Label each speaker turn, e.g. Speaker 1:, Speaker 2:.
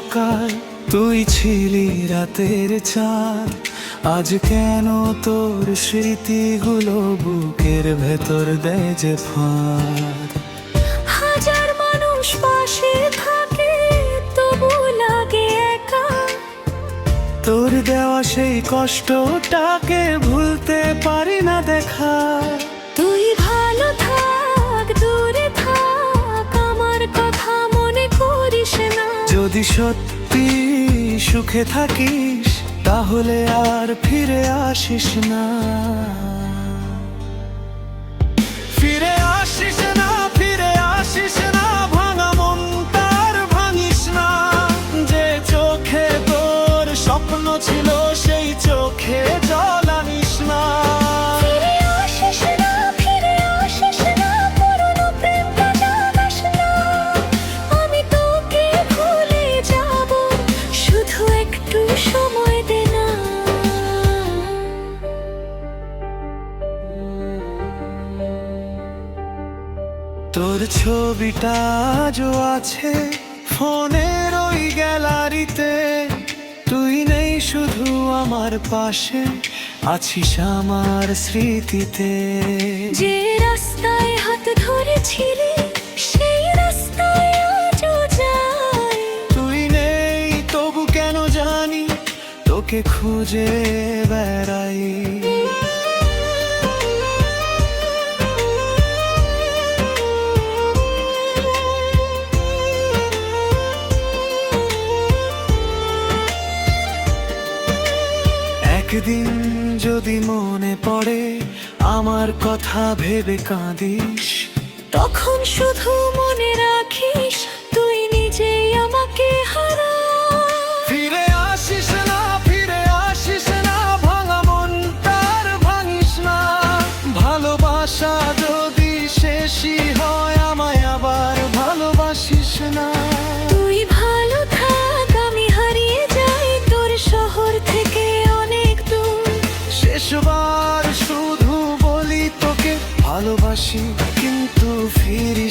Speaker 1: সকাল, তুই ছিলি রাতের চাঁদ। আজ কেন তোর স্মৃতিগুলো বুকের ভেতর দেয় যে ফাঁদ।
Speaker 2: হাজার মানুষ পাশে থাকে তবু লাগে একা।
Speaker 1: তোর দেওয়া সেই কষ্টটাকে ভুলতে পারি না দেখা।
Speaker 2: তুই ভালো থাক, দূরে থাক, আমার কথা মনে করিস না।
Speaker 1: যদি সত্যি সুখে থাকিস তাহলে আর ফিরে আসিস না। ফিরে আসিস না, ফিরে আসিস না, ভাঙা মন তার ভাঙিস না। যে চোখে তোর স্বপ্ন ছিল সেই চোখে জল আনিস না।
Speaker 2: ফিরে আসিস না, ফিরে আসিস না, পুরনো প্রেমটা জানাস না। আমি তোকে ভুলে যাব, শুধু একটু সময় দে না।
Speaker 1: তোর ছবিটা আজও আছে ফোনের ওই গ্যালারিতে। তুই নেই শুধু আমার পাশে, আছিস আমার স্মৃতিতে।
Speaker 2: যে রাস্তায় হাত ধরেছিলি সেই রাস্তায় আজও যাই।
Speaker 1: তুই নেই তবু কেন জানি তোকে খুঁজে বেড়াই। একদিন যদি মনে পড়ে আমার কথা ভেবে কাঁদিস,
Speaker 2: তখন শুধু মনে রাখিস তুই নিজেই আমাকে হারা।
Speaker 1: ফিরে আসিস না, ফিরে আসিস না, ভাঙা মন তার ভাঙিস না। ভালোবাসা যদি শেষই হয় আমায় আবার ভালোবাসিস না।
Speaker 2: তুই ভালো থাক, আমি হারিয়ে যাই তোর শহর থেকে অনেক দূর।
Speaker 1: শেষবার শুধু বলি তোকে ভালোবাসি কিন্তু ফিরি